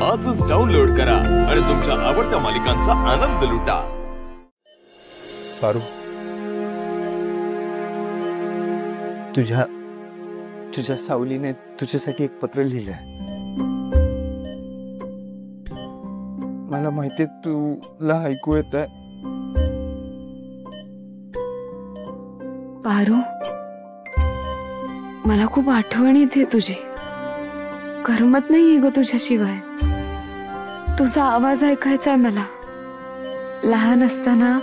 आजच डाउनलोड करा आणि तुमच्या आवडत्या मालिकांचा आनंद लुटा। पारू, तुझ्या सावलीने तुझ्यासाठी एक पत्र लिहिलंय। मला माहितीये तुला ऐकू येतंय। पारू, मला खूप आठवण येते तुझी। करमत नाहीये ग तुझ्याशिवाय। तुझा आवाज ऐकायचा आहे मला। लहान असताना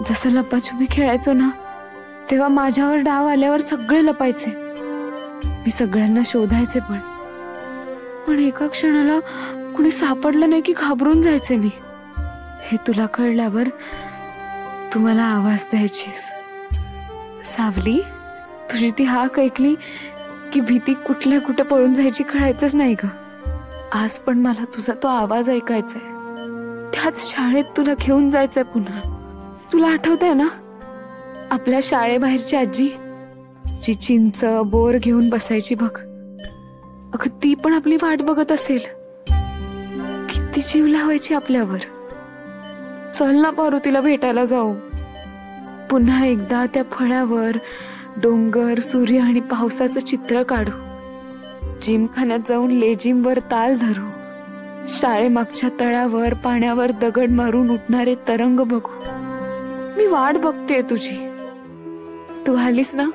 जसं लपाछुपी खेळायचो ना, तेव्हा माझ्यावर डाव आल्यावर सगळे लपायचे। मी सगळ्यांना शोधायचे, पण एका क्षणाला कुणी सापडलं नाही की घाबरून जायचे मी। हे तुला कळल्यावर तू मला आवाज द्यायचीस। सावली, तुझी ती हाक ऐकली की भीती कुठल्या कुठे पळून जायची कळायचंच नाही ग। आज पण मला तुझा तो आवाज ऐकायचाय। त्याच शाळेत तुला घेऊन जायचंय पुन्हा। तुला आठवतंय ना आपल्या शाळेबाहेरची आजी, जी चिंच बोर घेऊन बसायची बघ। अगं ती पण आपली वाट बघत असेल। किती जीव लावायची आपल्यावर। चल ना पारू, तिला भेटायला जाऊ। पुन्हा एकदा त्या फळ्यावर डोंगर, सूर्य आणि पावसाचं चित्र काढू। जिमखान्यात जाऊन लेझिमवर ताल धरू। शाळेमागच्या तळ्यावर पाण्यावर दगड मारून उठणारे तरंग बघू। मी वाट बघते तुझी। तू आलीस ना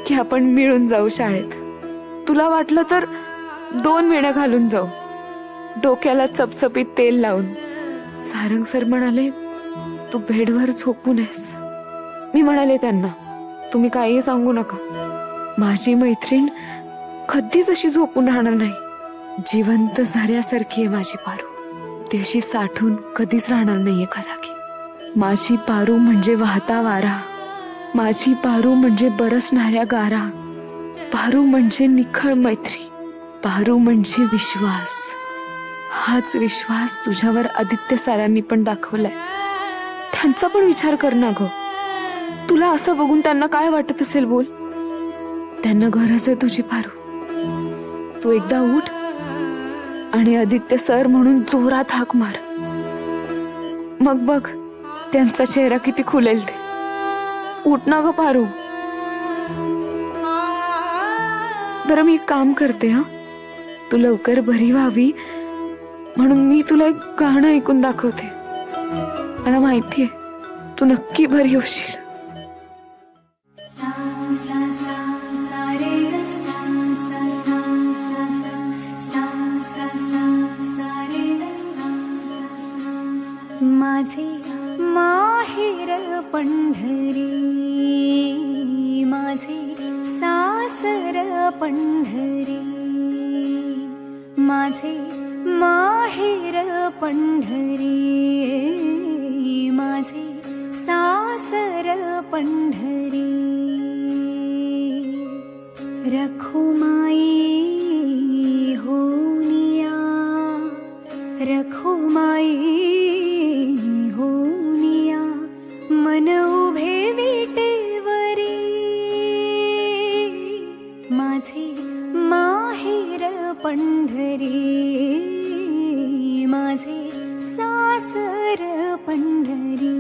की आपण मिळून जाऊ शाळेत। तुला वाटलं तर 2 वेण्या घालून जाऊ, डोक्याला चपचपीत तेल लावून। सारंग सर म्हणाले तू बेडवर झोपू नयेस। मी म्हणाले त्यांना तुम्ही काही सांगू नका, माझी मैत्रीण कधीच अशी झोपून राहणार नाही। जिवंत झऱ्यासारखी आहे माझी पारू। ती अशी साठून कधीच राहणार नाही एका जागी। माझी पारू म्हणजे वाहता वारा, माझी पारू म्हणजे बरसणाऱ्या गारा, पारू म्हणजे निखळ मैत्री, पारू म्हणजे विश्वास। हाच विश्वास तुझ्यावर आदित्य सरांनी पण दाखवलाय। त्यांचा पण विचार कर ना ग। तुला असं बघून त्यांना काय वाटत असेल बोल। त्यांना गरज आहे तुझी पारू। तू एकदा उठ आणि आदित्य सर म्हणून जोरात हाक मार। मग बघ त्यांचा चेहरा किती खुलेल ते। उठ ना ग पारू। बरं मी एक काम करते हा, तू लवकर बरी व्हावी म्हणून मी तुला एक गाणं ऐकून दाखवते। मला माहितीये तू नक्की बरी होशील। माझे माहेर पंढरी, माझे सासर पंढरी, माझे माहेर पंढरी, माझे सासर पंढरी। रखुमाई होनिया, रखुमाई होनिया, मन उभे विटेवरी। माझे माहेर पंढरी, माझे सासर पंढरी।